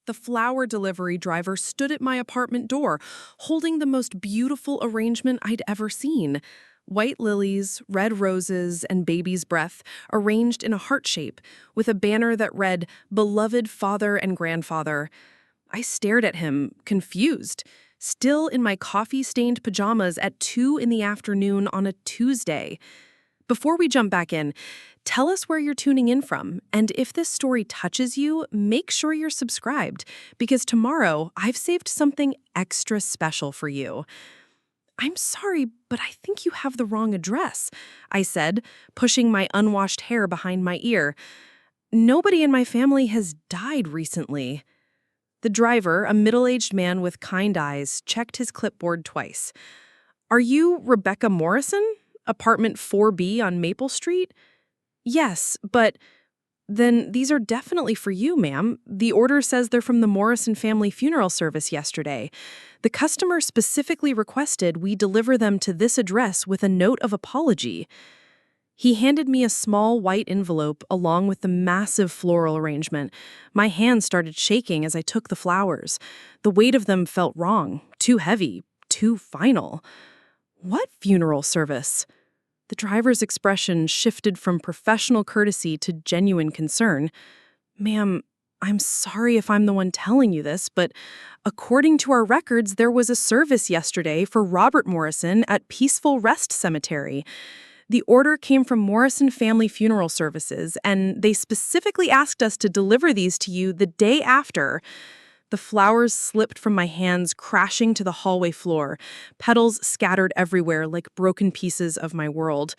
The flower delivery driver stood at my apartment door, holding the most beautiful arrangement I'd ever seen. White lilies, red roses, and baby's breath arranged in a heart shape, with a banner that read, "Beloved Father and Grandfather." I stared at him, confused, still in my coffee-stained pajamas at 2 in the afternoon on a Tuesday. Before we jump back in, tell us where you're tuning in from, and if this story touches you, make sure you're subscribed, because tomorrow I've saved something extra special for you. "I'm sorry, but I think you have the wrong address," I said, pushing my unwashed hair behind my ear. "Nobody in my family has died recently." The driver, a middle-aged man with kind eyes, checked his clipboard twice. "Are you Rebecca Morrison? Apartment 4B on Maple Street?" "Yes, but..." "Then these are definitely for you, ma'am. The order says they're from the Morrison family funeral service yesterday. The customer specifically requested we deliver them to this address with a note of apology." He handed me a small white envelope along with the massive floral arrangement. My hand started shaking as I took the flowers. The weight of them felt wrong, too heavy, too final. "What funeral service?" The driver's expression shifted from professional courtesy to genuine concern. "Ma'am, I'm sorry if I'm the one telling you this, but according to our records, there was a service yesterday for Robert Morrison at Peaceful Rest Cemetery. The order came from Morrison Family Funeral Services, and they specifically asked us to deliver these to you the day after." The flowers slipped from my hands, crashing to the hallway floor, petals scattered everywhere like broken pieces of my world.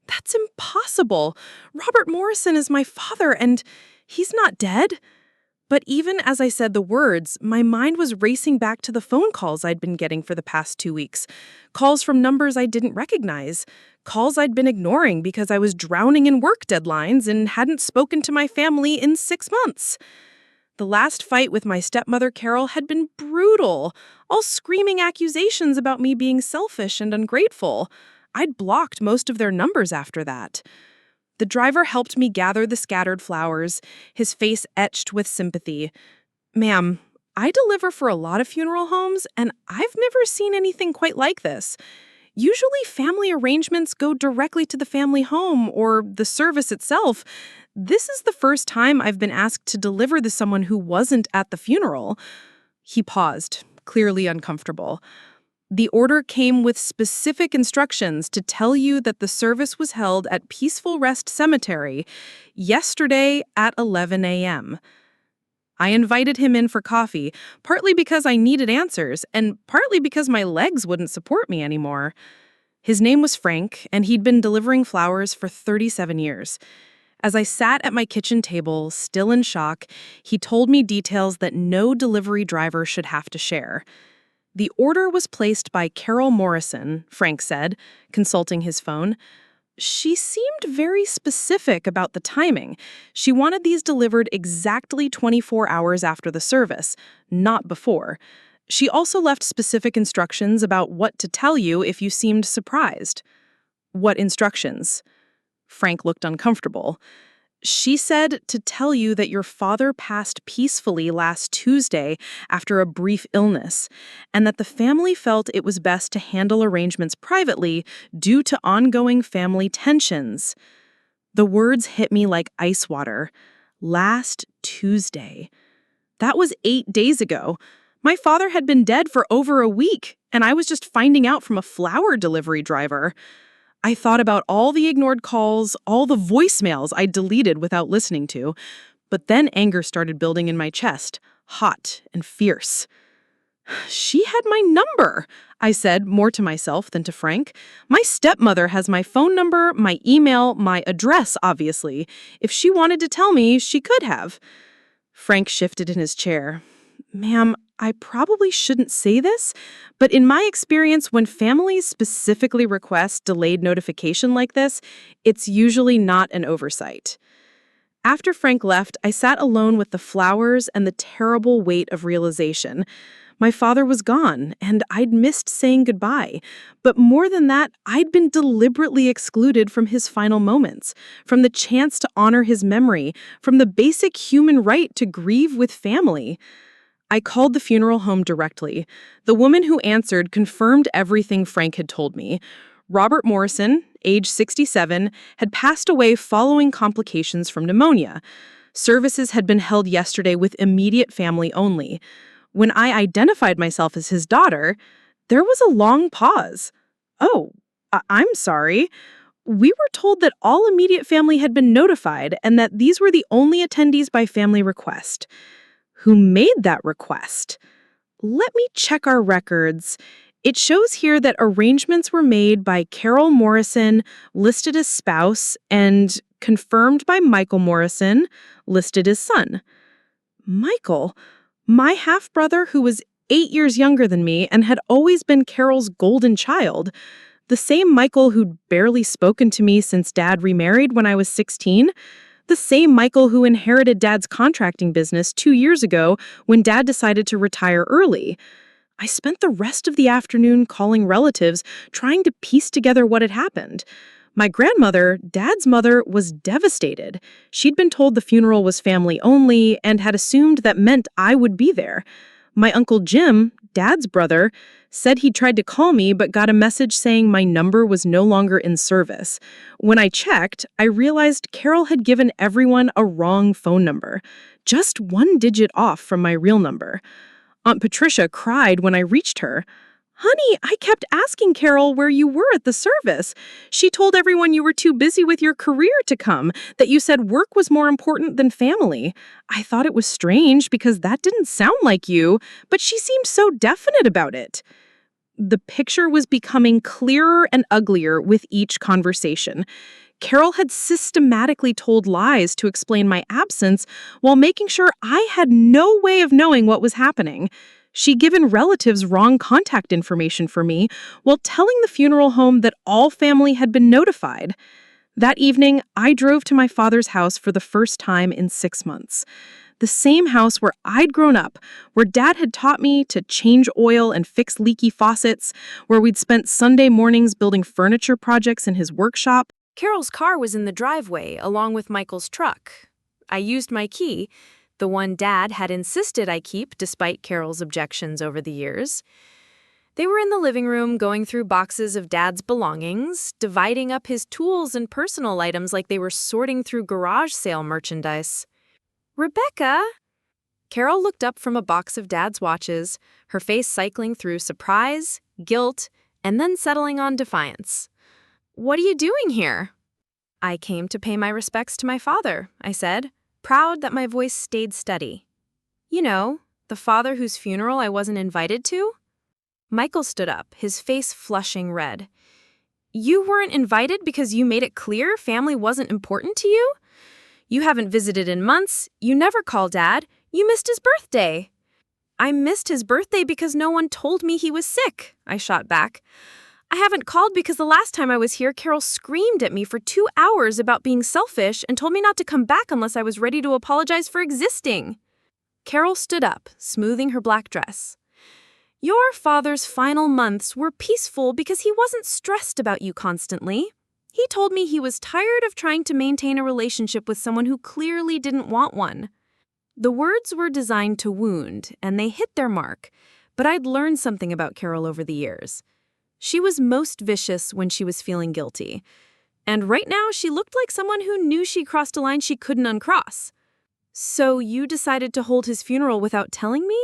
"That's impossible. Robert Morrison is my father, and he's not dead." But even as I said the words, my mind was racing back to the phone calls I'd been getting for the past 2 weeks. Calls from numbers I didn't recognize. Calls I'd been ignoring because I was drowning in work deadlines and hadn't spoken to my family in 6 months. The last fight with my stepmother, Carol, had been brutal, all screaming accusations about me being selfish and ungrateful. I'd blocked most of their numbers after that. The driver helped me gather the scattered flowers, his face etched with sympathy. "Ma'am, I deliver for a lot of funeral homes, and I've never seen anything quite like this. Usually family arrangements go directly to the family home or the service itself. This is the first time I've been asked to deliver to someone who wasn't at the funeral." He paused, clearly uncomfortable. "The order came with specific instructions to tell you that the service was held at Peaceful Rest Cemetery yesterday at 11 a.m. I invited him in for coffee, partly because I needed answers, and partly because my legs wouldn't support me anymore. His name was Frank, and he'd been delivering flowers for 37 years. As I sat at my kitchen table, still in shock, he told me details that no delivery driver should have to share. "The order was placed by Carol Morrison," Frank said, consulting his phone. "She seemed very specific about the timing. She wanted these delivered exactly 24 hours after the service, not before. She also left specific instructions about what to tell you if you seemed surprised." "What instructions?" Frank looked uncomfortable. "She said to tell you that your father passed peacefully last Tuesday after a brief illness, and that the family felt it was best to handle arrangements privately due to ongoing family tensions." The words hit me like ice water. Last Tuesday. That was 8 days ago. My father had been dead for over a week, and I was just finding out from a flower delivery driver. I thought about all the ignored calls, all the voicemails I deleted without listening to, but then anger started building in my chest, hot and fierce. "She had my number," I said, more to myself than to Frank. "My stepmother has my phone number, my email, my address, obviously. If she wanted to tell me, she could have." Frank shifted in his chair. "Ma'am, I probably shouldn't say this, but in my experience, when families specifically request delayed notification like this, it's usually not an oversight." After Frank left, I sat alone with the flowers and the terrible weight of realization. My father was gone, and I'd missed saying goodbye. But more than that, I'd been deliberately excluded from his final moments, from the chance to honor his memory, from the basic human right to grieve with family. I called the funeral home directly. The woman who answered confirmed everything Frank had told me. Robert Morrison, age 67, had passed away following complications from pneumonia. Services had been held yesterday with immediate family only. When I identified myself as his daughter, there was a long pause. Oh, I'm sorry. We were told that all immediate family had been notified and that these were the only attendees by family request. Who made that request? Let me check our records. It shows here that arrangements were made by Carol Morrison, listed as spouse, and confirmed by Michael Morrison, listed as son. Michael, my half-brother who was 8 years younger than me and had always been Carol's golden child. The same Michael who'd barely spoken to me since Dad remarried when I was 16. The same Michael who inherited Dad's contracting business 2 years ago when Dad decided to retire early. I spent the rest of the afternoon calling relatives, trying to piece together what had happened. My grandmother, Dad's mother, was devastated. She'd been told the funeral was family only and had assumed that meant I would be there. My Uncle Jim, Dad's brother, said he tried to call me but got a message saying my number was no longer in service. When I checked, I realized Carol had given everyone a wrong phone number, just 1 digit off from my real number. Aunt Patricia cried when I reached her. "Honey, I kept asking Carol where you were at the service. She told everyone you were too busy with your career to come, that you said work was more important than family. I thought it was strange because that didn't sound like you, but she seemed so definite about it." The picture was becoming clearer and uglier with each conversation. Carol had systematically told lies to explain my absence while making sure I had no way of knowing what was happening. She'd given relatives wrong contact information for me while telling the funeral home that all family had been notified. That evening, I drove to my father's house for the first time in 6 months. The same house where I'd grown up, where Dad had taught me to change oil and fix leaky faucets, where we'd spent Sunday mornings building furniture projects in his workshop. Carol's car was in the driveway, along with Michael's truck. I used my key, the one Dad had insisted I keep despite Carol's objections over the years. They were in the living room going through boxes of Dad's belongings, dividing up his tools and personal items like they were sorting through garage sale merchandise. "Rebecca!" Carol looked up from a box of Dad's watches, her face cycling through surprise, guilt, and then settling on defiance. "What are you doing here?" "I came to pay my respects to my father," I said, proud that my voice stayed steady. "You know, the father whose funeral I wasn't invited to?" Michael stood up, his face flushing red. "You weren't invited because you made it clear family wasn't important to you? You haven't visited in months, you never called Dad, you missed his birthday." "I missed his birthday because no one told me he was sick," I shot back. "I haven't called because the last time I was here, Carol screamed at me for 2 hours about being selfish and told me not to come back unless I was ready to apologize for existing." Carol stood up, smoothing her black dress. "Your father's final months were peaceful because he wasn't stressed about you constantly. He told me he was tired of trying to maintain a relationship with someone who clearly didn't want one." The words were designed to wound, and they hit their mark, but I'd learned something about Carol over the years. She was most vicious when she was feeling guilty, and right now she looked like someone who knew she crossed a line she couldn't uncross. "So you decided to hold his funeral without telling me?"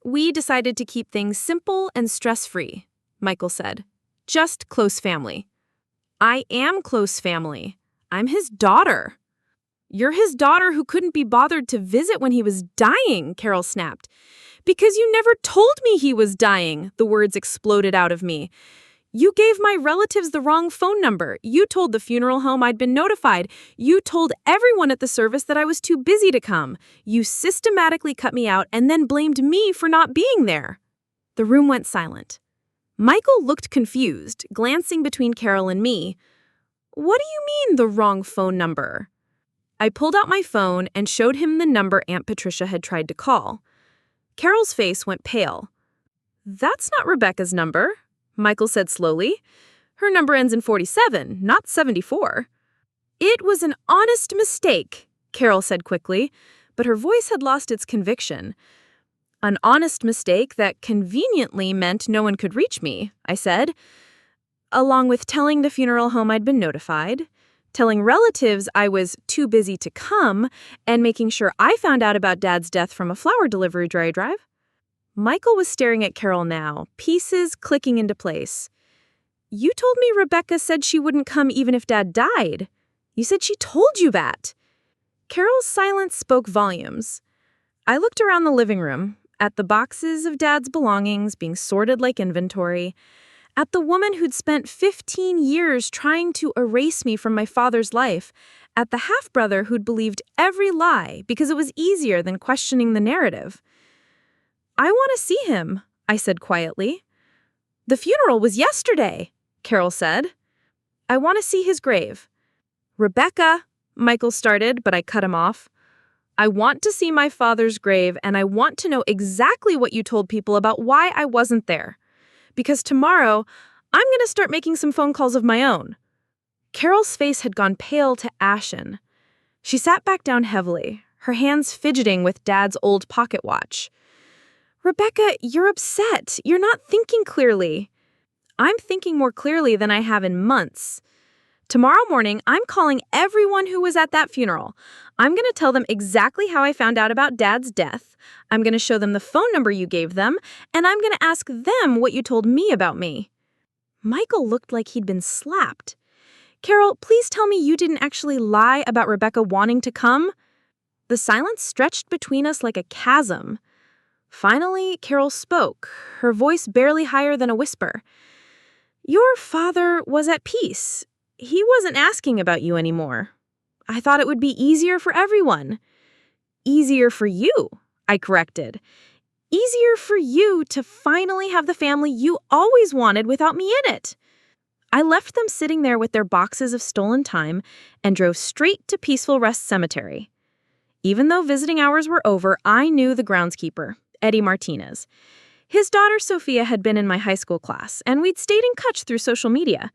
"We decided to keep things simple and stress-free," Michael said. "Just close family." "I am close family. I'm his daughter." "You're his daughter who couldn't be bothered to visit when he was dying," Carol snapped. "Because you never told me he was dying," the words exploded out of me. "You gave my relatives the wrong phone number. You told the funeral home I'd been notified. You told everyone at the service that I was too busy to come. You systematically cut me out and then blamed me for not being there." The room went silent. Michael looked confused, glancing between Carol and me. "What do you mean, the wrong phone number?" I pulled out my phone and showed him the number Aunt Patricia had tried to call. Carol's face went pale. "That's not Rebecca's number," Michael said slowly. "Her number ends in 47, not 74. "It was an honest mistake," Carol said quickly, but her voice had lost its conviction. "An honest mistake that conveniently meant no one could reach me," I said, along with telling the funeral home I'd been notified, telling relatives I was too busy to come, and making sure I found out about Dad's death from a flower delivery drive. Michael was staring at Carol now, pieces clicking into place. "You told me Rebecca said she wouldn't come even if Dad died. You said she told you that." Carol's silence spoke volumes. I looked around the living room, at the boxes of Dad's belongings being sorted like inventory, at the woman who'd spent 15 years trying to erase me from my father's life, at the half-brother who'd believed every lie because it was easier than questioning the narrative. "I want to see him," I said quietly. "The funeral was yesterday," Carol said. "I want to see his grave." "Rebecca," Michael started, but I cut him off. "I want to see my father's grave, and I want to know exactly what you told people about why I wasn't there. Because tomorrow, I'm going to start making some phone calls of my own." Carol's face had gone pale to ashen. She sat back down heavily, her hands fidgeting with Dad's old pocket watch. "Rebecca, you're upset. You're not thinking clearly." "I'm thinking more clearly than I have in months. Tomorrow morning, I'm calling everyone who was at that funeral. I'm going to tell them exactly how I found out about Dad's death. I'm going to show them the phone number you gave them, and I'm going to ask them what you told me about me." Michael looked like he'd been slapped. "Carol, please tell me you didn't actually lie about Rebecca wanting to come." The silence stretched between us like a chasm. Finally, Carol spoke, her voice barely higher than a whisper. "Your father was at peace. He wasn't asking about you anymore. I thought it would be easier for everyone." "Easier for you," I corrected. "Easier for you to finally have the family you always wanted without me in it." I left them sitting there with their boxes of stolen time and drove straight to Peaceful Rest Cemetery. Even though visiting hours were over, I knew the groundskeeper, Eddie Martinez. His daughter Sophia had been in my high school class, and we'd stayed in touch through social media.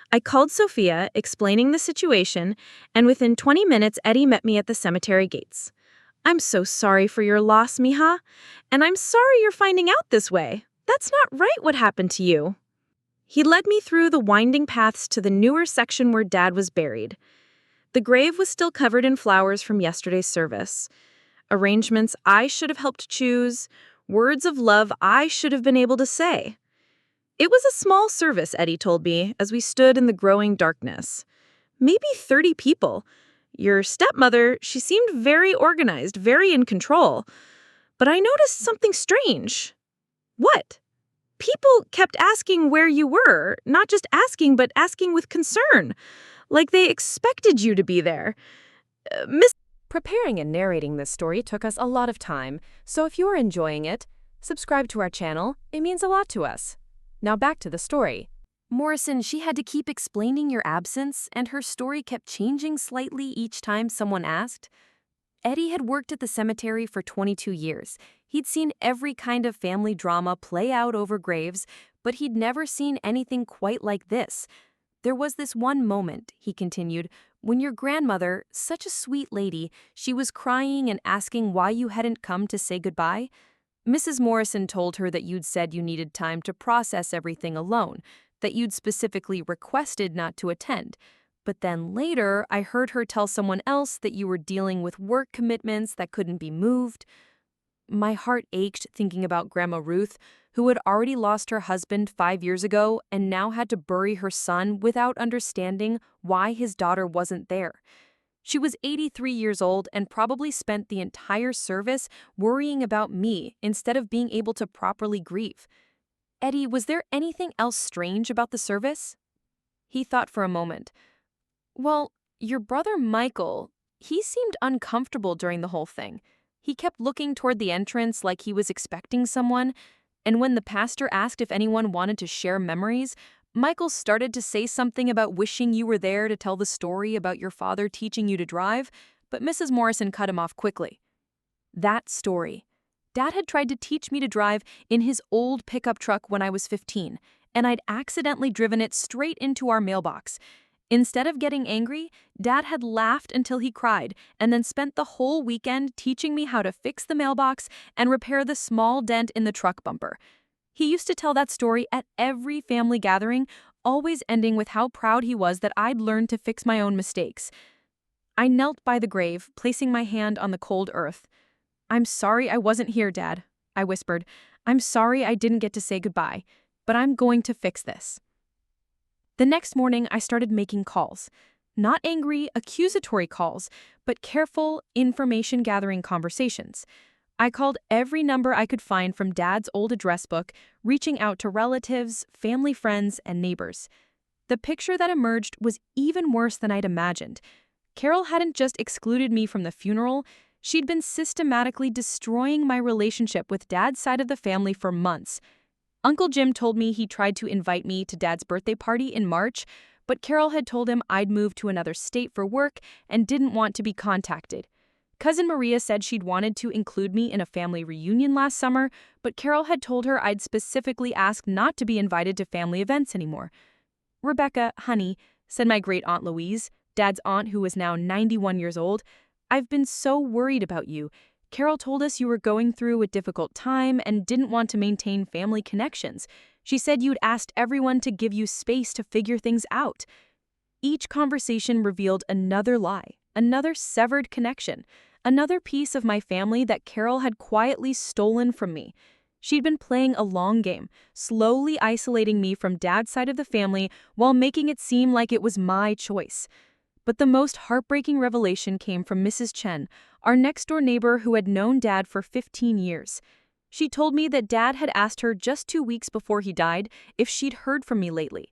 I called Sophia, explaining the situation, and within 20 minutes, Eddie met me at the cemetery gates. "I'm so sorry for your loss, mija, and I'm sorry you're finding out this way. That's not right what happened to you." He led me through the winding paths to the newer section where Dad was buried. The grave was still covered in flowers from yesterday's service. Arrangements I should have helped choose, words of love I should have been able to say. It was a small service, Eddie told me, as we stood in the growing darkness. Maybe 30 people. Your stepmother, she seemed very organized, very in control. But I noticed something strange. "What?" "People kept asking where you were, not just asking, but asking with concern. Like they expected you to be there. Miss..." Preparing and narrating this story took us a lot of time, so if you are enjoying it, subscribe to our channel. It means a lot to us. Now back to the story. Morrison, she had to keep explaining your absence, and her story kept changing slightly each time someone asked. Eddie had worked at the cemetery for 22 years. He'd seen every kind of family drama play out over graves, but he'd never seen anything quite like this. "There was this one moment," he continued, "when your grandmother, such a sweet lady, she was crying and asking why you hadn't come to say goodbye. Mrs. Morrison told her that you'd said you needed time to process everything alone, that you'd specifically requested not to attend. But then later, I heard her tell someone else that you were dealing with work commitments that couldn't be moved." My heart ached thinking about Grandma Ruth, who had already lost her husband 5 years ago and now had to bury her son without understanding why his daughter wasn't there. She was 83 years old and probably spent the entire service worrying about me instead of being able to properly grieve. "Eddie, was there anything else strange about the service?" He thought for a moment. "Well, your brother Michael, he seemed uncomfortable during the whole thing. He kept looking toward the entrance like he was expecting someone, and when the pastor asked if anyone wanted to share memories, Michael started to say something about wishing you were there to tell the story about your father teaching you to drive, but Mrs. Morrison cut him off quickly. That story. Dad had tried to teach me to drive in his old pickup truck when I was 15, and I'd accidentally driven it straight into our mailbox. Instead of getting angry, Dad had laughed until he cried and then spent the whole weekend teaching me how to fix the mailbox and repair the small dent in the truck bumper. He used to tell that story at every family gathering, always ending with how proud he was that I'd learned to fix my own mistakes. I knelt by the grave, placing my hand on the cold earth. "I'm sorry I wasn't here, Dad," I whispered. "I'm sorry I didn't get to say goodbye, but I'm going to fix this." The next morning, I started making calls. Not angry, accusatory calls, but careful, information-gathering conversations. I called every number I could find from Dad's old address book, reaching out to relatives, family friends, and neighbors. The picture that emerged was even worse than I'd imagined. Carol hadn't just excluded me from the funeral, she'd been systematically destroying my relationship with Dad's side of the family for months. Uncle Jim told me he tried to invite me to Dad's birthday party in March, but Carol had told him I'd moved to another state for work and didn't want to be contacted. Cousin Maria said she'd wanted to include me in a family reunion last summer, but Carol had told her I'd specifically asked not to be invited to family events anymore. "Rebecca, honey," said my great-aunt Louise, Dad's aunt who was now 91 years old, "I've been so worried about you. Carol told us you were going through a difficult time and didn't want to maintain family connections. She said you'd asked everyone to give you space to figure things out." Each conversation revealed another lie, another severed connection, another piece of my family that Carol had quietly stolen from me. She'd been playing a long game, slowly isolating me from Dad's side of the family while making it seem like it was my choice. But the most heartbreaking revelation came from Mrs. Chen, our next-door neighbor who had known Dad for 15 years. She told me that Dad had asked her just 2 weeks before he died if she'd heard from me lately.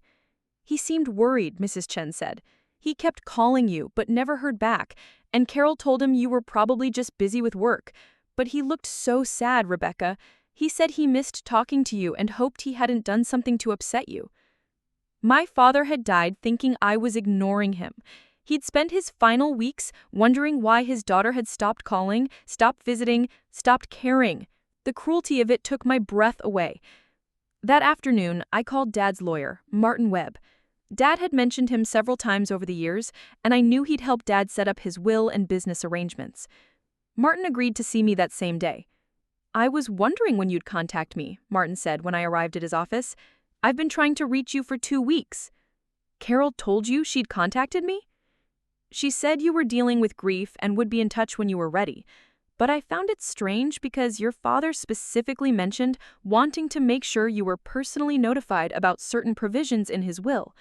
"He seemed worried," Mrs. Chen said. "He kept calling you but never heard back, and Carol told him you were probably just busy with work. But he looked so sad, Rebecca. He said he missed talking to you and hoped he hadn't done something to upset you." My father had died thinking I was ignoring him. He'd spent his final weeks wondering why his daughter had stopped calling, stopped visiting, stopped caring. The cruelty of it took my breath away. That afternoon, I called Dad's lawyer, Martin Webb. Dad had mentioned him several times over the years, and I knew he'd helped Dad set up his will and business arrangements. Martin agreed to see me that same day. "I was wondering when you'd contact me," Martin said when I arrived at his office. "I've been trying to reach you for 2 weeks. Carol told you she'd contacted me?" "She said you were dealing with grief and would be in touch when you were ready. But I found it strange because your father specifically mentioned wanting to make sure you were personally notified about certain provisions in his will."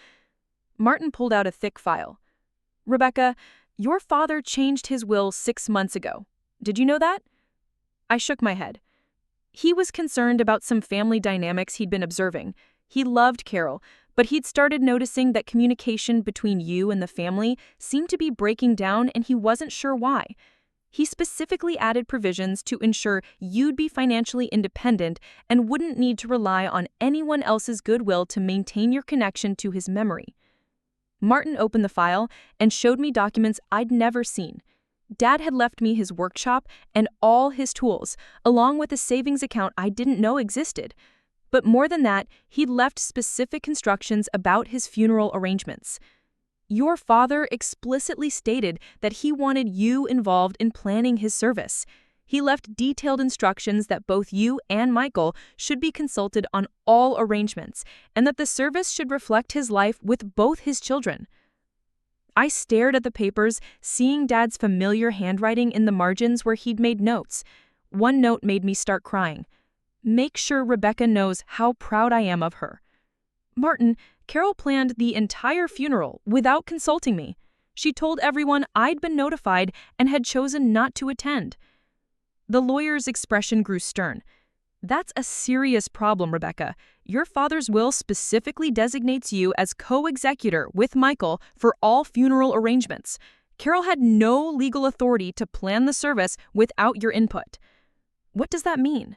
Martin pulled out a thick file. "Rebecca, your father changed his will 6 months ago. Did you know that?" I shook my head. "He was concerned about some family dynamics he'd been observing. He loved Carol, but he'd started noticing that communication between you and the family seemed to be breaking down and he wasn't sure why. He specifically added provisions to ensure you'd be financially independent and wouldn't need to rely on anyone else's goodwill to maintain your connection to his memory." Martin opened the file and showed me documents I'd never seen. Dad had left me his workshop and all his tools, along with a savings account I didn't know existed. But more than that, he'd left specific instructions about his funeral arrangements. "Your father explicitly stated that he wanted you involved in planning his service. He left detailed instructions that both you and Michael should be consulted on all arrangements, and that the service should reflect his life with both his children." I stared at the papers, seeing Dad's familiar handwriting in the margins where he'd made notes. One note made me start crying. "Make sure Rebecca knows how proud I am of her." "Martin, Carol planned the entire funeral without consulting me. She told everyone I'd been notified and had chosen not to attend." The lawyer's expression grew stern. "That's a serious problem, Rebecca. Your father's will specifically designates you as co-executor with Michael for all funeral arrangements. Carol had no legal authority to plan the service without your input." "What does that mean?"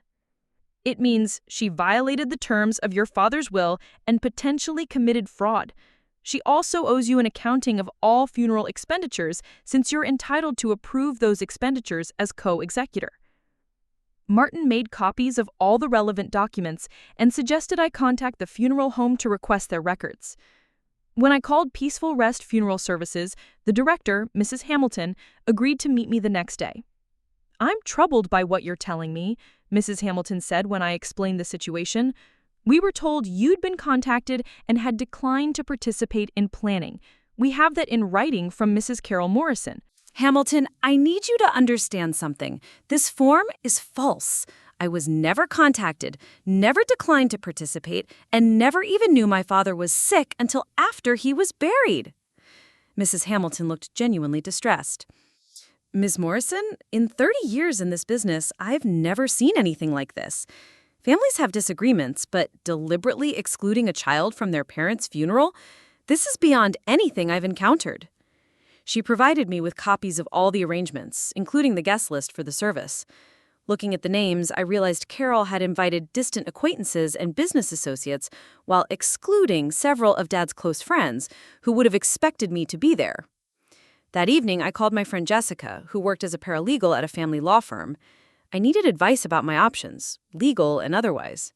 "It means she violated the terms of your father's will and potentially committed fraud. She also owes you an accounting of all funeral expenditures since you're entitled to approve those expenditures as co-executor." Martin made copies of all the relevant documents and suggested I contact the funeral home to request their records. When I called Peaceful Rest Funeral Services, the director, Mrs. Hamilton, agreed to meet me the next day. "I'm troubled by what you're telling me," Mrs. Hamilton said when I explained the situation. "We were told you'd been contacted and had declined to participate in planning. We have that in writing from Mrs. Carol Morrison." Hamilton, I need you to understand something. This form is false. I was never contacted, never declined to participate, and never even knew my father was sick until after he was buried. Mrs. Hamilton looked genuinely distressed. Ms. Morrison, in 30 years in this business, I've never seen anything like this. Families have disagreements, but deliberately excluding a child from their parents' funeral? This is beyond anything I've encountered. She provided me with copies of all the arrangements, including the guest list for the service. Looking at the names, I realized Carol had invited distant acquaintances and business associates while excluding several of Dad's close friends who would have expected me to be there. That evening, I called my friend Jessica, who worked as a paralegal at a family law firm. I needed advice about my options, legal and otherwise.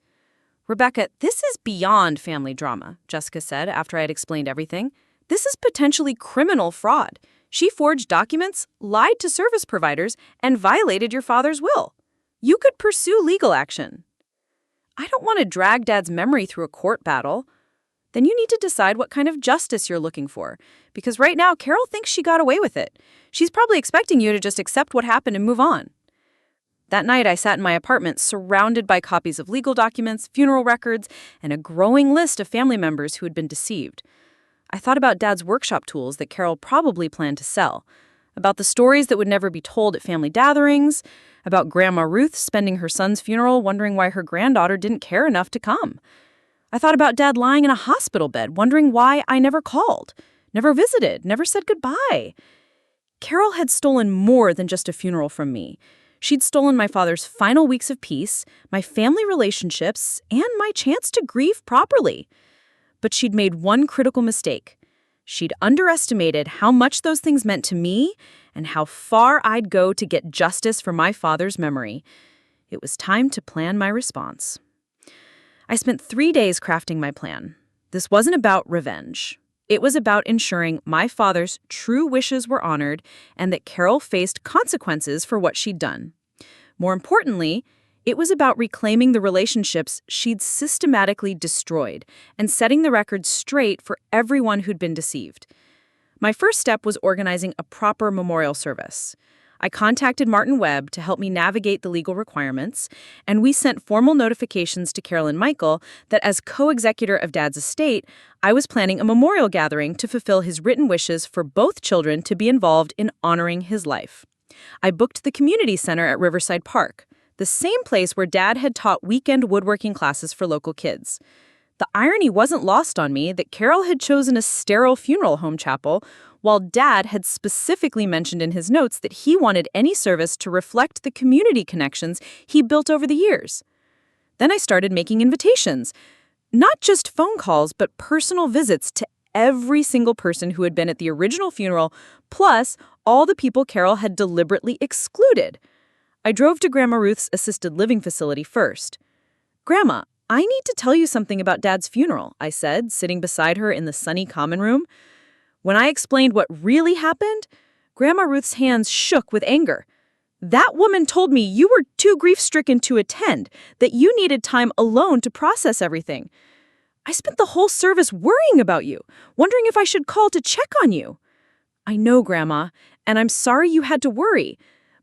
"Rebecca, this is beyond family drama," Jessica said after I had explained everything. "This is potentially criminal fraud. She forged documents, lied to service providers, and violated your father's will. You could pursue legal action." "I don't want to drag Dad's memory through a court battle." "Then you need to decide what kind of justice you're looking for, because right now Carol thinks she got away with it. She's probably expecting you to just accept what happened and move on." That night, I sat in my apartment surrounded by copies of legal documents, funeral records, and a growing list of family members who had been deceived. I thought about Dad's workshop tools that Carol probably planned to sell, about the stories that would never be told at family gatherings, about Grandma Ruth spending her son's funeral wondering why her granddaughter didn't care enough to come. I thought about Dad lying in a hospital bed wondering why I never called, never visited, never said goodbye. Carol had stolen more than just a funeral from me. She'd stolen my father's final weeks of peace, my family relationships, and my chance to grieve properly. But she'd made one critical mistake. She'd underestimated how much those things meant to me and how far I'd go to get justice for my father's memory. It was time to plan my response. I spent 3 days crafting my plan. This wasn't about revenge. It was about ensuring my father's true wishes were honored and that Carol faced consequences for what she'd done. More importantly, it was about reclaiming the relationships she'd systematically destroyed and setting the record straight for everyone who'd been deceived. My first step was organizing a proper memorial service. I contacted Martin Webb to help me navigate the legal requirements, and we sent formal notifications to Carol and Michael that as co-executor of Dad's estate, I was planning a memorial gathering to fulfill his written wishes for both children to be involved in honoring his life. I booked the community center at Riverside Park, the same place where Dad had taught weekend woodworking classes for local kids. The irony wasn't lost on me that Carol had chosen a sterile funeral home chapel, while Dad had specifically mentioned in his notes that he wanted any service to reflect the community connections he built over the years. Then I started making invitations, not just phone calls, but personal visits to every single person who had been at the original funeral, plus all the people Carol had deliberately excluded. I drove to Grandma Ruth's assisted living facility first. "Grandma, I need to tell you something about Dad's funeral," I said, sitting beside her in the sunny common room. When I explained what really happened, Grandma Ruth's hands shook with anger. "That woman told me you were too grief-stricken to attend, that you needed time alone to process everything. I spent the whole service worrying about you, wondering if I should call to check on you." "I know, Grandma, and I'm sorry you had to worry,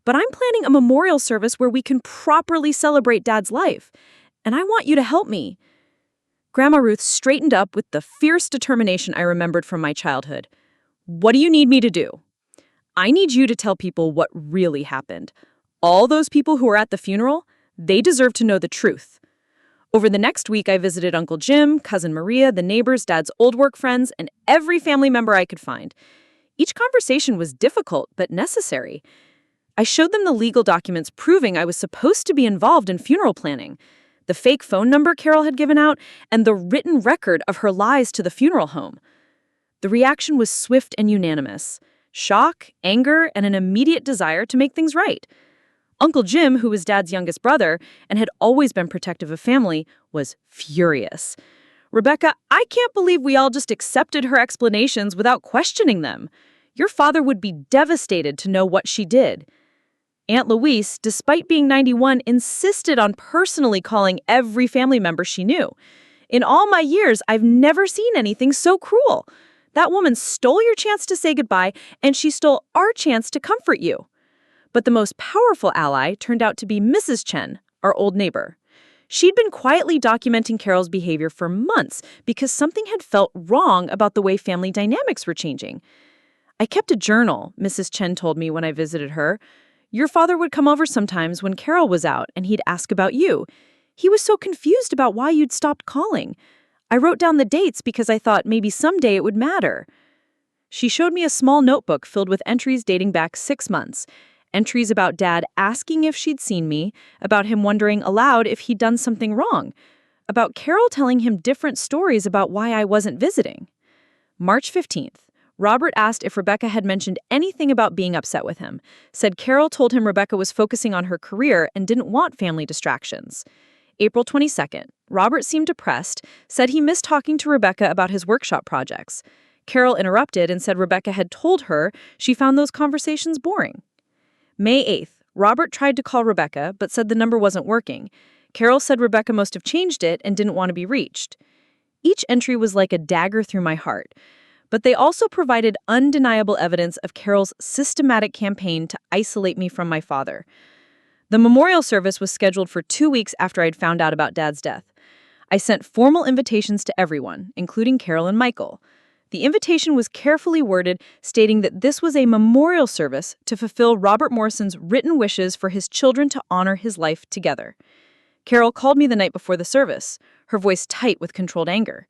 but I'm planning a memorial service where we can properly celebrate Dad's life, and I want you to help me." Grandma Ruth straightened up with the fierce determination I remembered from my childhood. "What do you need me to do?" "I need you to tell people what really happened. All those people who were at the funeral, they deserve to know the truth." Over the next week, I visited Uncle Jim, Cousin Maria, the neighbors, Dad's old work friends, and every family member I could find. Each conversation was difficult, but necessary. I showed them the legal documents proving I was supposed to be involved in funeral planning, the fake phone number Carol had given out, and the written record of her lies to the funeral home. The reaction was swift and unanimous: shock, anger, and an immediate desire to make things right. Uncle Jim, who was Dad's youngest brother and had always been protective of family, was furious. "Rebecca, I can't believe we all just accepted her explanations without questioning them. Your father would be devastated to know what she did." Aunt Louise, despite being 91, insisted on personally calling every family member she knew. "In all my years, I've never seen anything so cruel. That woman stole your chance to say goodbye, and she stole our chance to comfort you." But the most powerful ally turned out to be Mrs. Chen, our old neighbor. She'd been quietly documenting Carol's behavior for months because something had felt wrong about the way family dynamics were changing. "I kept a journal," Mrs. Chen told me when I visited her. "Your father would come over sometimes when Carol was out, and he'd ask about you. He was so confused about why you'd stopped calling. I wrote down the dates because I thought maybe someday it would matter." She showed me a small notebook filled with entries dating back 6 months. Entries about Dad asking if she'd seen me, about him wondering aloud if he'd done something wrong, about Carol telling him different stories about why I wasn't visiting. March 15th. Robert asked if Rebecca had mentioned anything about being upset with him, said Carol told him Rebecca was focusing on her career and didn't want family distractions. April 22nd. Robert seemed depressed, said he missed talking to Rebecca about his workshop projects. Carol interrupted and said Rebecca had told her she found those conversations boring. May 8th. Robert tried to call Rebecca, but said the number wasn't working. Carol said Rebecca must have changed it and didn't want to be reached. Each entry was like a dagger through my heart. But they also provided undeniable evidence of Carol's systematic campaign to isolate me from my father. The memorial service was scheduled for 2 weeks after I'd found out about Dad's death. I sent formal invitations to everyone, including Carol and Michael. The invitation was carefully worded, stating that this was a memorial service to fulfill Robert Morrison's written wishes for his children to honor his life together. Carol called me the night before the service, her voice tight with controlled anger.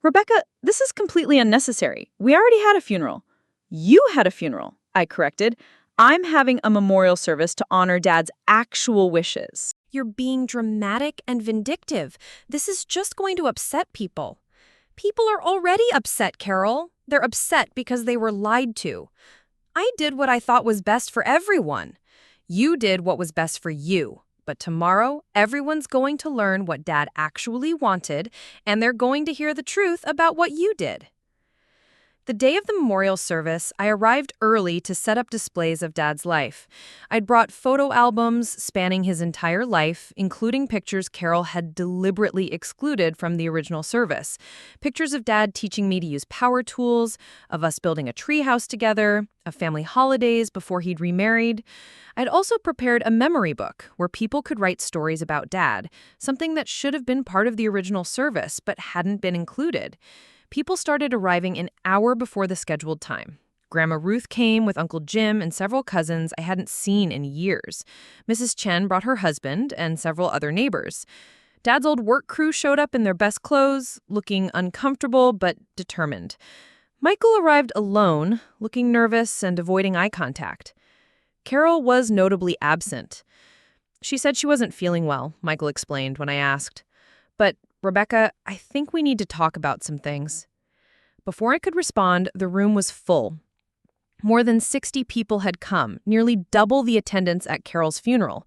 "Rebecca, this is completely unnecessary. We already had a funeral." "You had a funeral," I corrected. "I'm having a memorial service to honor Dad's actual wishes." You're being dramatic and vindictive. This is just going to upset people. People are already upset, Carol. They're upset because they were lied to. I did what I thought was best for everyone. You did what was best for you. But tomorrow, everyone's going to learn what Dad actually wanted, and they're going to hear the truth about what you did. The day of the memorial service, I arrived early to set up displays of Dad's life. I'd brought photo albums spanning his entire life, including pictures Carol had deliberately excluded from the original service. Pictures of Dad teaching me to use power tools, of us building a treehouse together, of family holidays before he'd remarried. I'd also prepared a memory book where people could write stories about Dad, something that should have been part of the original service but hadn't been included. People started arriving an hour before the scheduled time. Grandma Ruth came with Uncle Jim and several cousins I hadn't seen in years. Mrs. Chen brought her husband and several other neighbors. Dad's old work crew showed up in their best clothes, looking uncomfortable but determined. Michael arrived alone, looking nervous and avoiding eye contact. Carol was notably absent. She said she wasn't feeling well, Michael explained when I asked. "But, Rebecca, I think we need to talk about some things." Before I could respond, the room was full. More than 60 people had come, nearly double the attendance at Carol's funeral.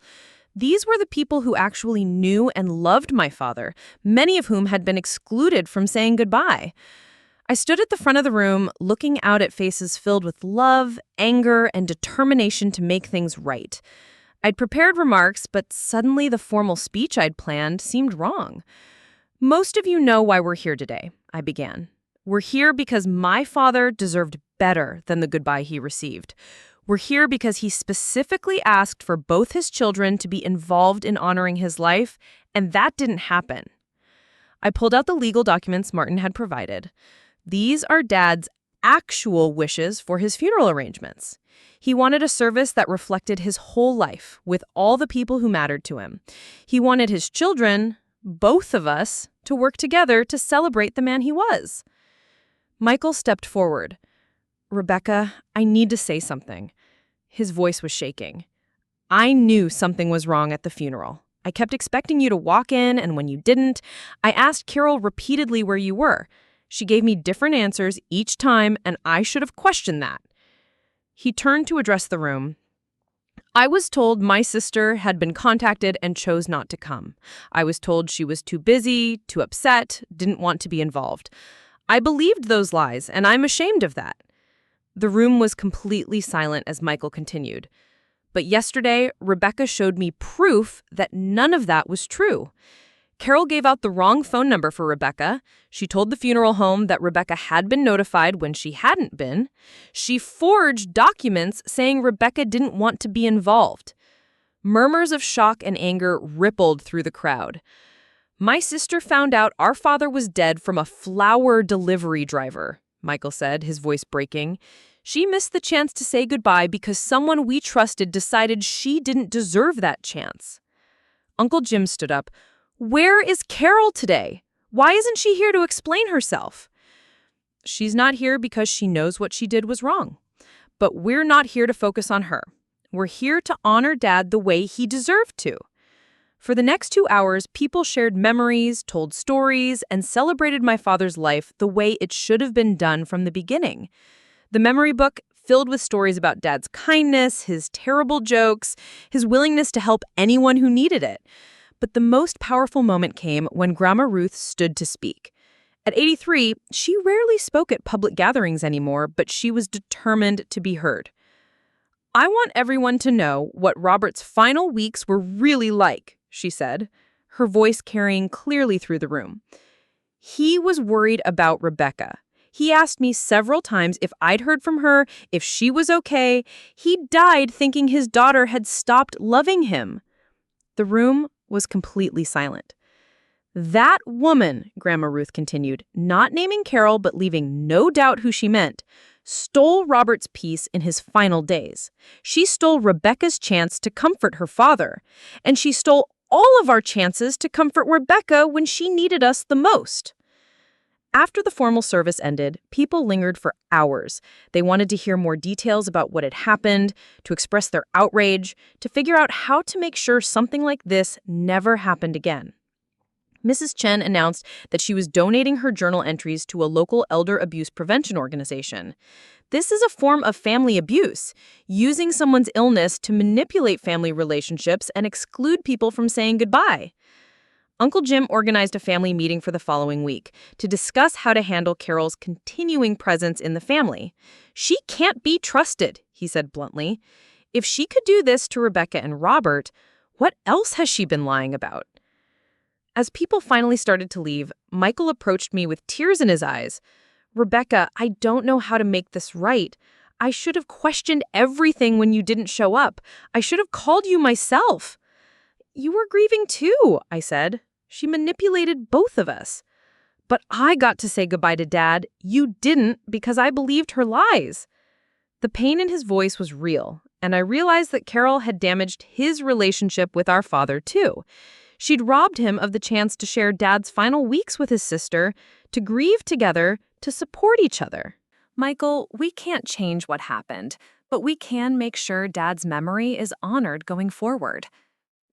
These were the people who actually knew and loved my father, many of whom had been excluded from saying goodbye. I stood at the front of the room, looking out at faces filled with love, anger, and determination to make things right. I'd prepared remarks, but suddenly the formal speech I'd planned seemed wrong. "Most of you know why we're here today," I began. "We're here because my father deserved better than the goodbye he received. We're here because he specifically asked for both his children to be involved in honoring his life, and that didn't happen." I pulled out the legal documents Martin had provided. These are Dad's actual wishes for his funeral arrangements. He wanted a service that reflected his whole life, with all the people who mattered to him. He wanted his children, both of us, to work together to celebrate the man he was. Michael stepped forward. "Rebecca, I need to say something." His voice was shaking. "I knew something was wrong at the funeral. I kept expecting you to walk in, and when you didn't, I asked Carol repeatedly where you were. She gave me different answers each time, and I should have questioned that." He turned to address the room. I was told my sister had been contacted and chose not to come. I was told she was too busy, too upset, didn't want to be involved. I believed those lies, and I'm ashamed of that. The room was completely silent as Michael continued. But yesterday, Rebecca showed me proof that none of that was true. Carol gave out the wrong phone number for Rebecca. She told the funeral home that Rebecca had been notified when she hadn't been. She forged documents saying Rebecca didn't want to be involved. Murmurs of shock and anger rippled through the crowd. My sister found out our father was dead from a flower delivery driver, Michael said, his voice breaking. She missed the chance to say goodbye because someone we trusted decided she didn't deserve that chance. Uncle Jim stood up. Where is Carol today? Why isn't she here to explain herself? She's not here because she knows what she did was wrong. But we're not here to focus on her. We're here to honor Dad the way he deserved to. For the next 2 hours, people shared memories, told stories, and celebrated my father's life the way it should have been done from the beginning. The memory book filled with stories about Dad's kindness, his terrible jokes, his willingness to help anyone who needed it. But the most powerful moment came when Grandma Ruth stood to speak. At 83, she rarely spoke at public gatherings anymore, but she was determined to be heard. I want everyone to know what Robert's final weeks were really like, she said, her voice carrying clearly through the room. He was worried about Rebecca. He asked me several times if I'd heard from her, if she was okay. He died thinking his daughter had stopped loving him. The room was completely silent. That woman, Grandma Ruth continued, not naming Carol but leaving no doubt who she meant, stole Robert's peace in his final days. She stole Rebecca's chance to comfort her father, and she stole all of our chances to comfort Rebecca when she needed us the most. After the formal service ended, people lingered for hours. They wanted to hear more details about what had happened, to express their outrage, to figure out how to make sure something like this never happened again. Mrs. Chen announced that she was donating her journal entries to a local elder abuse prevention organization. This is a form of family abuse, using someone's illness to manipulate family relationships and exclude people from saying goodbye. Uncle Jim organized a family meeting for the following week to discuss how to handle Carol's continuing presence in the family. She can't be trusted, he said bluntly. If she could do this to Rebecca and Robert, what else has she been lying about? As people finally started to leave, Michael approached me with tears in his eyes. Rebecca, I don't know how to make this right. I should have questioned everything when you didn't show up. I should have called you myself. You were grieving too, I said. She manipulated both of us. But I got to say goodbye to Dad. You didn't, because I believed her lies. The pain in his voice was real, and I realized that Carol had damaged his relationship with our father too. She'd robbed him of the chance to share Dad's final weeks with his sister, to grieve together, to support each other. Michael, we can't change what happened, but we can make sure Dad's memory is honored going forward.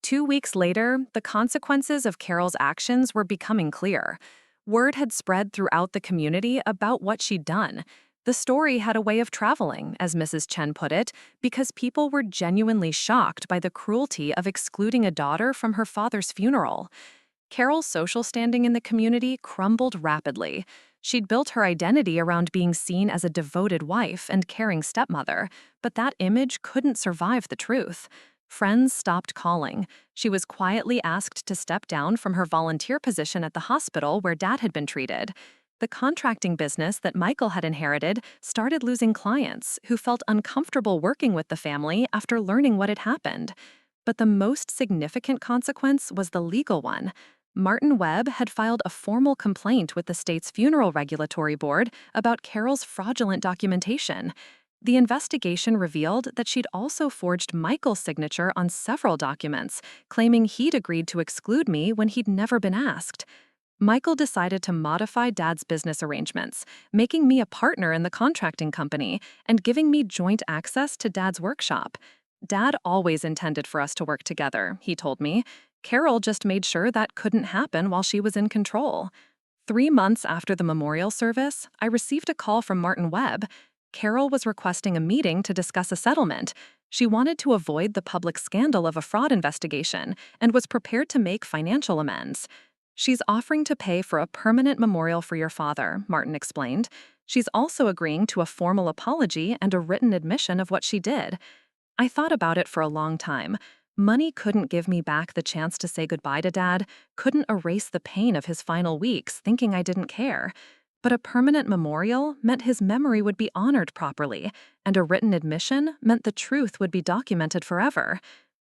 2 weeks later, the consequences of Carol's actions were becoming clear. Word had spread throughout the community about what she'd done. The story had a way of traveling, as Mrs. Chen put it, because people were genuinely shocked by the cruelty of excluding a daughter from her father's funeral. Carol's social standing in the community crumbled rapidly. She'd built her identity around being seen as a devoted wife and caring stepmother, but that image couldn't survive the truth. Friends stopped calling. She was quietly asked to step down from her volunteer position at the hospital where Dad had been treated. The contracting business that Michael had inherited started losing clients who felt uncomfortable working with the family after learning what had happened. But the most significant consequence was the legal one. Martin Webb had filed a formal complaint with the state's Funeral Regulatory Board about Carol's fraudulent documentation. The investigation revealed that she'd also forged Michael's signature on several documents, claiming he'd agreed to exclude me when he'd never been asked. Michael decided to modify Dad's business arrangements, making me a partner in the contracting company and giving me joint access to Dad's workshop. Dad always intended for us to work together, he told me. Carol just made sure that couldn't happen while she was in control. 3 months after the memorial service, I received a call from Martin Webb. Carol was requesting a meeting to discuss a settlement. She wanted to avoid the public scandal of a fraud investigation and was prepared to make financial amends. She's offering to pay for a permanent memorial for your father, Martin explained. She's also agreeing to a formal apology and a written admission of what she did. I thought about it for a long time. Money couldn't give me back the chance to say goodbye to Dad, couldn't erase the pain of his final weeks thinking I didn't care. But a permanent memorial meant his memory would be honored properly, and a written admission meant the truth would be documented forever.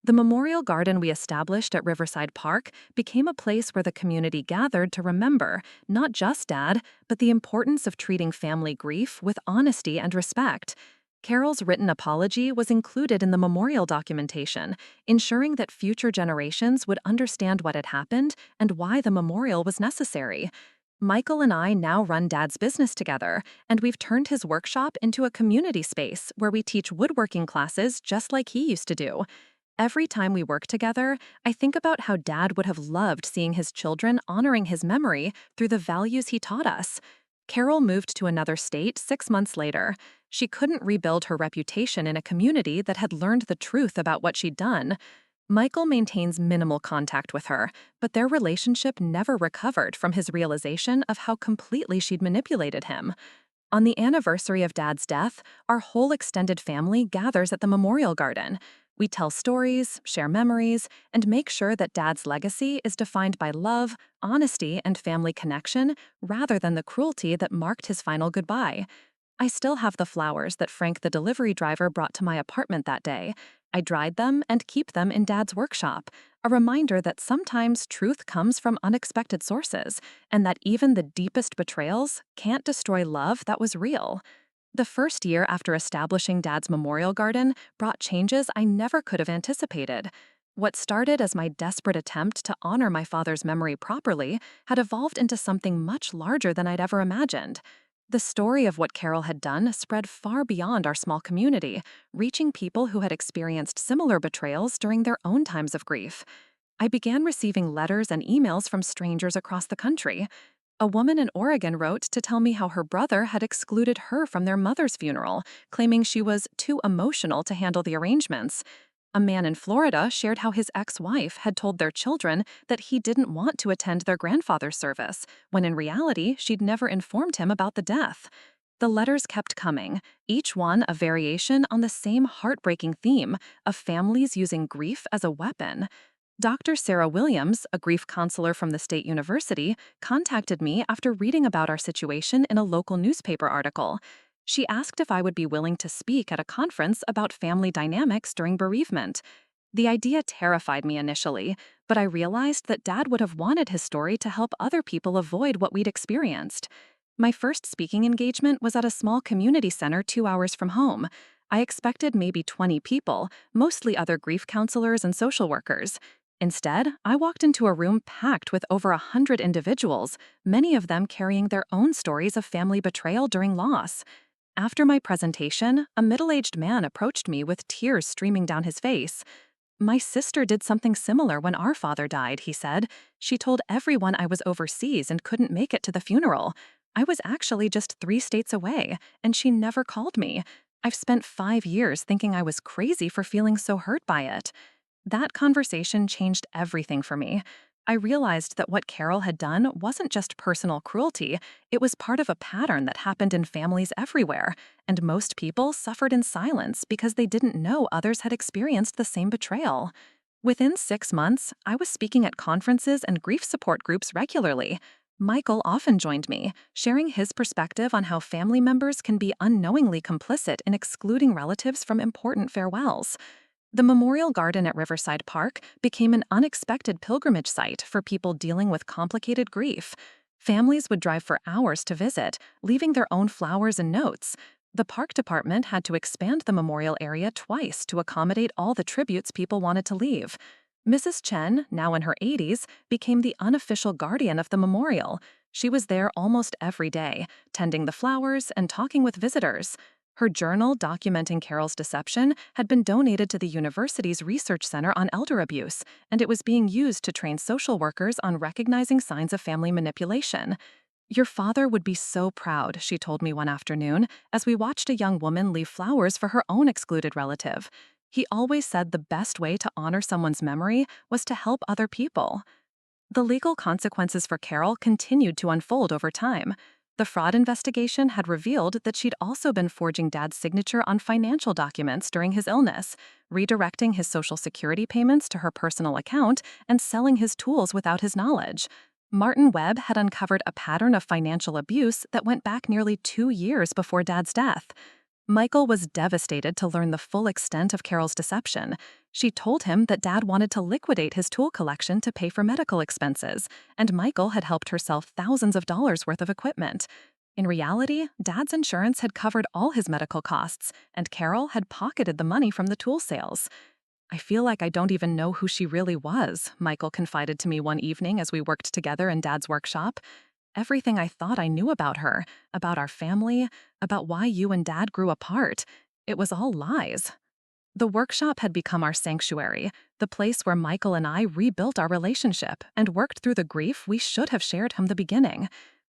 The memorial garden we established at Riverside Park became a place where the community gathered to remember not just Dad, but the importance of treating family grief with honesty and respect. Carol's written apology was included in the memorial documentation, ensuring that future generations would understand what had happened and why the memorial was necessary. Michael and I now run Dad's business together, and we've turned his workshop into a community space where we teach woodworking classes just like he used to do. Every time we work together, I think about how Dad would have loved seeing his children honoring his memory through the values he taught us. Carol moved to another state 6 months later. She couldn't rebuild her reputation in a community that had learned the truth about what she'd done. Michael maintains minimal contact with her, but their relationship never recovered from his realization of how completely she'd manipulated him. On the anniversary of Dad's death, our whole extended family gathers at the memorial garden. We tell stories, share memories, and make sure that Dad's legacy is defined by love, honesty, and family connection rather than the cruelty that marked his final goodbye. I still have the flowers that Frank the delivery driver brought to my apartment that day. I dried them and keep them in Dad's workshop, a reminder that sometimes truth comes from unexpected sources, and that even the deepest betrayals can't destroy love that was real. The first year after establishing Dad's memorial garden brought changes I never could have anticipated. What started as my desperate attempt to honor my father's memory properly had evolved into something much larger than I'd ever imagined. The story of what Carol had done spread far beyond our small community, reaching people who had experienced similar betrayals during their own times of grief. I began receiving letters and emails from strangers across the country. A woman in Oregon wrote to tell me how her brother had excluded her from their mother's funeral, claiming she was too emotional to handle the arrangements. A man in Florida shared how his ex-wife had told their children that he didn't want to attend their grandfather's service, when in reality she'd never informed him about the death. The letters kept coming, each one a variation on the same heartbreaking theme of families using grief as a weapon. Dr. Sarah Williams, a grief counselor from the State University, contacted me after reading about our situation in a local newspaper article. She asked if I would be willing to speak at a conference about family dynamics during bereavement. The idea terrified me initially, but I realized that Dad would have wanted his story to help other people avoid what we'd experienced. My first speaking engagement was at a small community center 2 hours from home. I expected maybe 20 people, mostly other grief counselors and social workers. Instead, I walked into a room packed with over 100 individuals, many of them carrying their own stories of family betrayal during loss. After my presentation, a middle-aged man approached me with tears streaming down his face. "My sister did something similar when our father died," he said. "She told everyone I was overseas and couldn't make it to the funeral. I was actually just 3 states away, and she never called me. I've spent 5 years thinking I was crazy for feeling so hurt by it." That conversation changed everything for me. I realized that what Carol had done wasn't just personal cruelty, it was part of a pattern that happened in families everywhere, and most people suffered in silence because they didn't know others had experienced the same betrayal. Within 6 months, I was speaking at conferences and grief support groups regularly. Michael often joined me, sharing his perspective on how family members can be unknowingly complicit in excluding relatives from important farewells. The Memorial Garden at Riverside Park became an unexpected pilgrimage site for people dealing with complicated grief. Families would drive for hours to visit, leaving their own flowers and notes. The park department had to expand the memorial area twice to accommodate all the tributes people wanted to leave. Mrs. Chen, now in her 80s, became the unofficial guardian of the memorial. She was there almost every day, tending the flowers and talking with visitors. Her journal documenting Carol's deception had been donated to the university's research center on elder abuse, and it was being used to train social workers on recognizing signs of family manipulation. Your father would be so proud, she told me one afternoon, as we watched a young woman leave flowers for her own excluded relative. He always said the best way to honor someone's memory was to help other people. The legal consequences for Carol continued to unfold over time. The fraud investigation had revealed that she'd also been forging Dad's signature on financial documents during his illness, redirecting his Social Security payments to her personal account, and selling his tools without his knowledge. Martin Webb had uncovered a pattern of financial abuse that went back nearly 2 years before Dad's death. Michael was devastated to learn the full extent of Carol's deception. She told him that Dad wanted to liquidate his tool collection to pay for medical expenses, and Michael had helped her sell thousands of dollars worth of equipment. In reality, Dad's insurance had covered all his medical costs, and Carol had pocketed the money from the tool sales. I feel like I don't even know who she really was, Michael confided to me one evening as we worked together in Dad's workshop. Everything I thought I knew about her, about our family, about why you and Dad grew apart, it was all lies. The workshop had become our sanctuary, the place where Michael and I rebuilt our relationship and worked through the grief we should have shared from the beginning.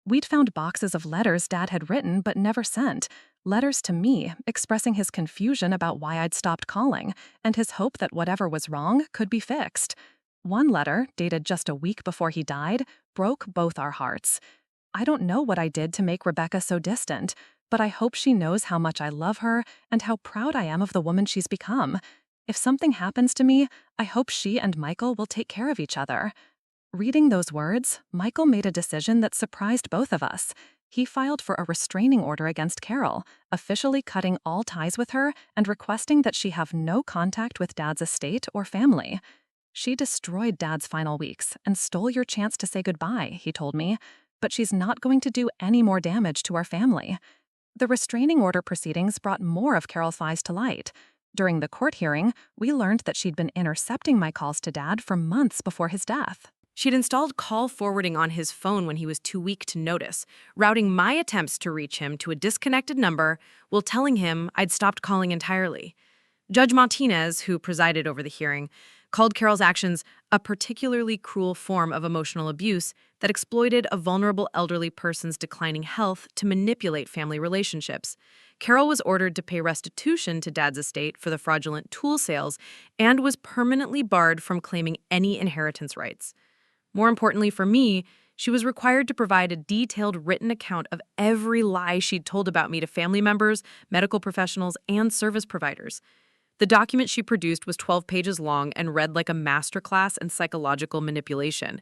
We'd found boxes of letters Dad had written but never sent, letters to me expressing his confusion about why I'd stopped calling, and his hope that whatever was wrong could be fixed. One letter, dated just a week before he died, broke both our hearts. I don't know what I did to make Rebecca so distant, but I hope she knows how much I love her and how proud I am of the woman she's become. If something happens to me, I hope she and Michael will take care of each other. Reading those words, Michael made a decision that surprised both of us. He filed for a restraining order against Carol, officially cutting all ties with her and requesting that she have no contact with Dad's estate or family. She destroyed Dad's final weeks and stole your chance to say goodbye, he told me, but she's not going to do any more damage to our family. The restraining order proceedings brought more of Carol's lies to light. During the court hearing, we learned that she'd been intercepting my calls to Dad for months before his death. She'd installed call forwarding on his phone when he was too weak to notice, routing my attempts to reach him to a disconnected number while telling him I'd stopped calling entirely. Judge Martinez, who presided over the hearing, called Carol's actions a particularly cruel form of emotional abuse that exploited a vulnerable elderly person's declining health to manipulate family relationships. Carol was ordered to pay restitution to Dad's estate for the fraudulent tool sales and was permanently barred from claiming any inheritance rights. More importantly for me, she was required to provide a detailed written account of every lie she'd told about me to family members, medical professionals, and service providers. The document she produced was 12 pages long and read like a masterclass in psychological manipulation.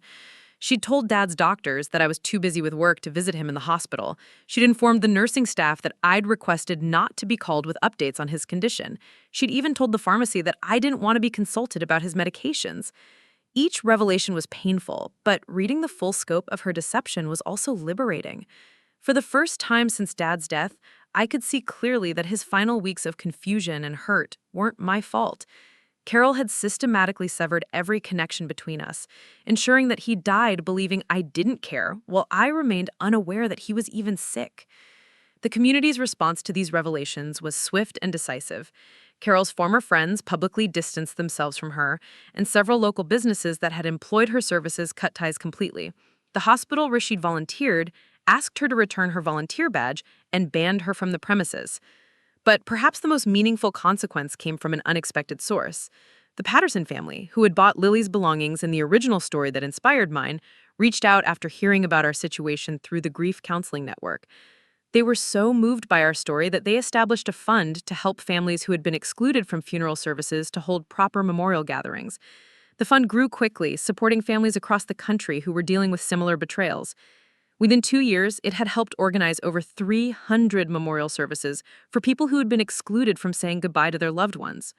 She'd told Dad's doctors that I was too busy with work to visit him in the hospital. She'd informed the nursing staff that I'd requested not to be called with updates on his condition. She'd even told the pharmacy that I didn't want to be consulted about his medications. Each revelation was painful, but reading the full scope of her deception was also liberating. For the first time since Dad's death, I could see clearly that his final weeks of confusion and hurt weren't my fault. Carol had systematically severed every connection between us, ensuring that he died believing I didn't care, while I remained unaware that he was even sick. The community's response to these revelations was swift and decisive. Carol's former friends publicly distanced themselves from her, and several local businesses that had employed her services cut ties completely. The hospital where she'd volunteered asked her to return her volunteer badge and banned her from the premises. But perhaps the most meaningful consequence came from an unexpected source. The Patterson family, who had bought Lily's belongings in the original story that inspired mine, reached out after hearing about our situation through the Grief Counseling Network. They were so moved by our story that they established a fund to help families who had been excluded from funeral services to hold proper memorial gatherings. The fund grew quickly, supporting families across the country who were dealing with similar betrayals. Within 2 years, it had helped organize over 300 memorial services for people who had been excluded from saying goodbye to their loved ones.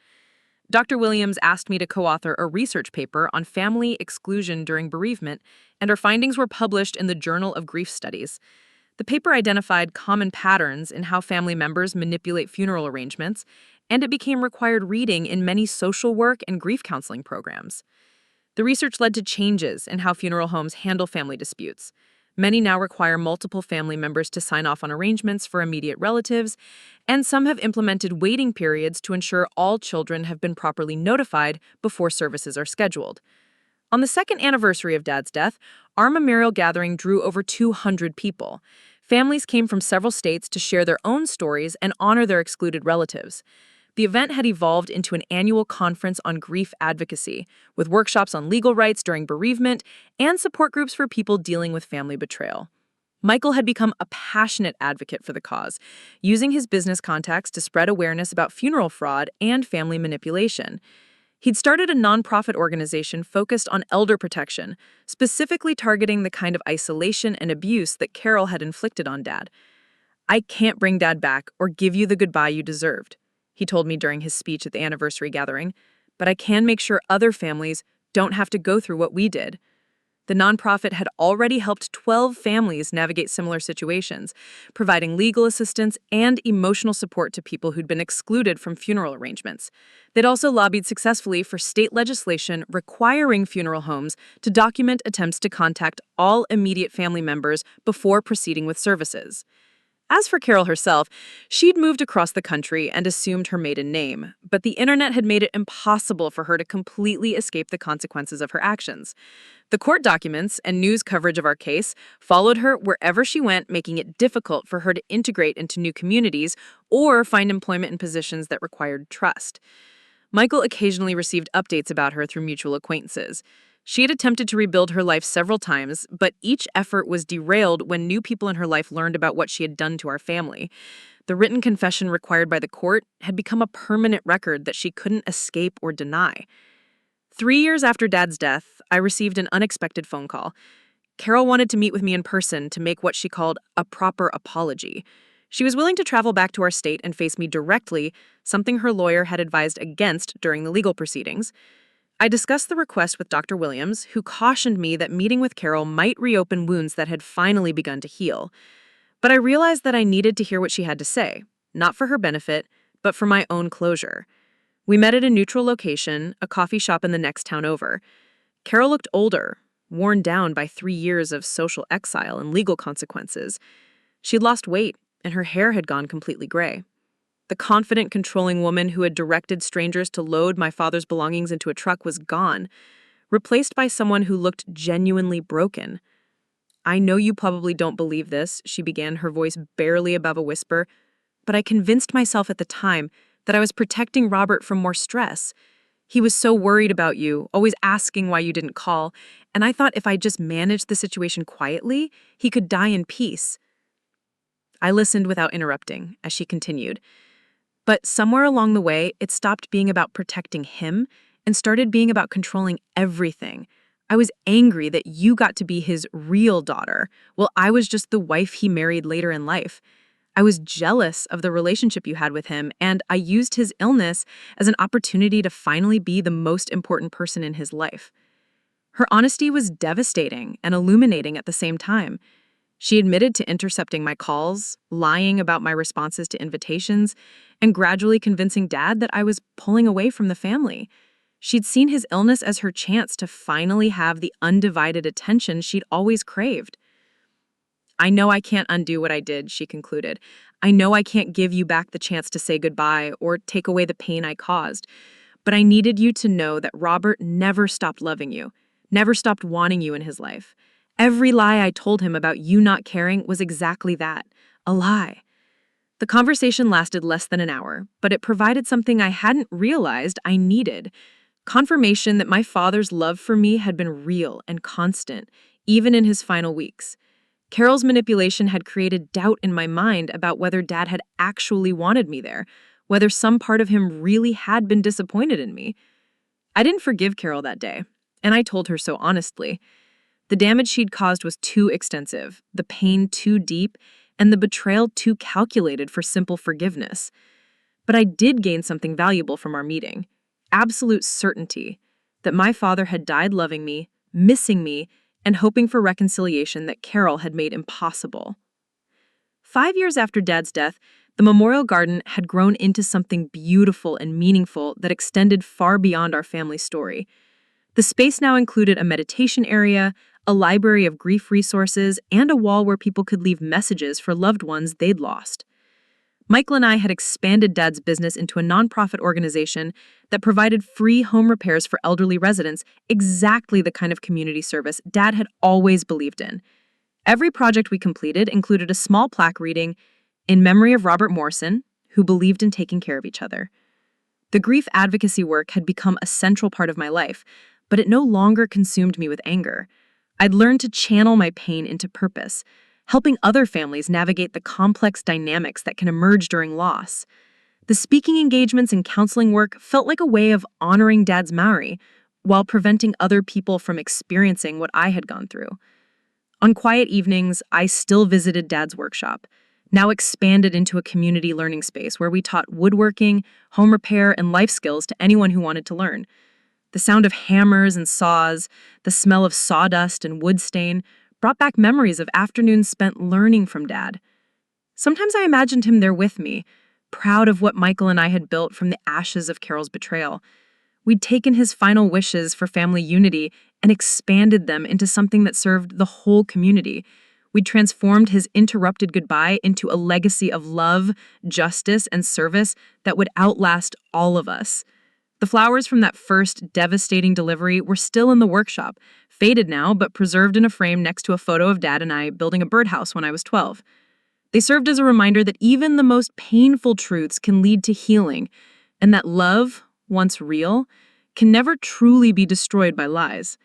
Dr. Williams asked me to co-author a research paper on family exclusion during bereavement, and our findings were published in the Journal of Grief Studies. The paper identified common patterns in how family members manipulate funeral arrangements, and it became required reading in many social work and grief counseling programs. The research led to changes in how funeral homes handle family disputes. Many now require multiple family members to sign off on arrangements for immediate relatives, and some have implemented waiting periods to ensure all children have been properly notified before services are scheduled. On the second anniversary of Dad's death, our memorial gathering drew over 200 people. Families came from several states to share their own stories and honor their excluded relatives. The event had evolved into an annual conference on grief advocacy, with workshops on legal rights during bereavement and support groups for people dealing with family betrayal. Michael had become a passionate advocate for the cause, using his business contacts to spread awareness about funeral fraud and family manipulation. He'd started a nonprofit organization focused on elder protection, specifically targeting the kind of isolation and abuse that Carol had inflicted on Dad. "I can't bring Dad back or give you the goodbye you deserved," he told me during his speech at the anniversary gathering, "but I can make sure other families don't have to go through what we did." The nonprofit had already helped 12 families navigate similar situations, providing legal assistance and emotional support to people who'd been excluded from funeral arrangements. They'd also lobbied successfully for state legislation requiring funeral homes to document attempts to contact all immediate family members before proceeding with services. As for Carol herself, she'd moved across the country and assumed her maiden name, but the internet had made it impossible for her to completely escape the consequences of her actions. The court documents and news coverage of our case followed her wherever she went, making it difficult for her to integrate into new communities or find employment in positions that required trust. Michael occasionally received updates about her through mutual acquaintances. She had attempted to rebuild her life several times, but each effort was derailed when new people in her life learned about what she had done to our family. The written confession required by the court had become a permanent record that she couldn't escape or deny. 3 years after Dad's death, I received an unexpected phone call. Carol wanted to meet with me in person to make what she called a proper apology. She was willing to travel back to our state and face me directly, something her lawyer had advised against during the legal proceedings. I discussed the request with Dr. Williams, who cautioned me that meeting with Carol might reopen wounds that had finally begun to heal. But I realized that I needed to hear what she had to say, not for her benefit, but for my own closure. We met at a neutral location, a coffee shop in the next town over. Carol looked older, worn down by 3 years of social exile and legal consequences. She'd lost weight, and her hair had gone completely gray. The confident, controlling woman who had directed strangers to load my father's belongings into a truck was gone, replaced by someone who looked genuinely broken. "I know you probably don't believe this," she began, her voice barely above a whisper, "but I convinced myself at the time that I was protecting Robert from more stress. He was so worried about you, always asking why you didn't call, and I thought if I just managed the situation quietly, he could die in peace." I listened without interrupting as she continued. But somewhere along the way, it stopped being about protecting him and started being about controlling everything. I was angry that you got to be his real daughter, while I was just the wife he married later in life. I was jealous of the relationship you had with him, and I used his illness as an opportunity to finally be the most important person in his life. Her honesty was devastating and illuminating at the same time. She admitted to intercepting my calls, lying about my responses to invitations, and gradually convincing Dad that I was pulling away from the family. She'd seen his illness as her chance to finally have the undivided attention she'd always craved. "I know I can't undo what I did," she concluded. "I know I can't give you back the chance to say goodbye or take away the pain I caused. But I needed you to know that Robert never stopped loving you, never stopped wanting you in his life. Every lie I told him about you not caring was exactly that, a lie." The conversation lasted less than an hour, but it provided something I hadn't realized I needed: confirmation that my father's love for me had been real and constant, even in his final weeks. Carol's manipulation had created doubt in my mind about whether Dad had actually wanted me there, whether some part of him really had been disappointed in me. I didn't forgive Carol that day, and I told her so honestly. The damage she'd caused was too extensive, the pain too deep, and the betrayal too calculated for simple forgiveness. But I did gain something valuable from our meeting: absolute certainty that my father had died loving me, missing me, and hoping for reconciliation that Carol had made impossible. 5 years after Dad's death, the memorial garden had grown into something beautiful and meaningful that extended far beyond our family story. The space now included a meditation area, a library of grief resources, and a wall where people could leave messages for loved ones they'd lost. Michael and I had expanded Dad's business into a nonprofit organization that provided free home repairs for elderly residents, exactly the kind of community service Dad had always believed in. Every project we completed included a small plaque reading, "In memory of Robert Morrison, who believed in taking care of each other." The grief advocacy work had become a central part of my life, but it no longer consumed me with anger. I'd learned to channel my pain into purpose, helping other families navigate the complex dynamics that can emerge during loss. The speaking engagements and counseling work felt like a way of honoring Dad's memory while preventing other people from experiencing what I had gone through. On quiet evenings, I still visited Dad's workshop, now expanded into a community learning space where we taught woodworking, home repair, and life skills to anyone who wanted to learn. The sound of hammers and saws, the smell of sawdust and wood stain brought back memories of afternoons spent learning from Dad. Sometimes I imagined him there with me, proud of what Michael and I had built from the ashes of Carol's betrayal. We'd taken his final wishes for family unity and expanded them into something that served the whole community. We'd transformed his interrupted goodbye into a legacy of love, justice, and service that would outlast all of us. The flowers from that first devastating delivery were still in the workshop, faded now, but preserved in a frame next to a photo of Dad and I building a birdhouse when I was 12. They served as a reminder that even the most painful truths can lead to healing, and that love, once real, can never truly be destroyed by lies.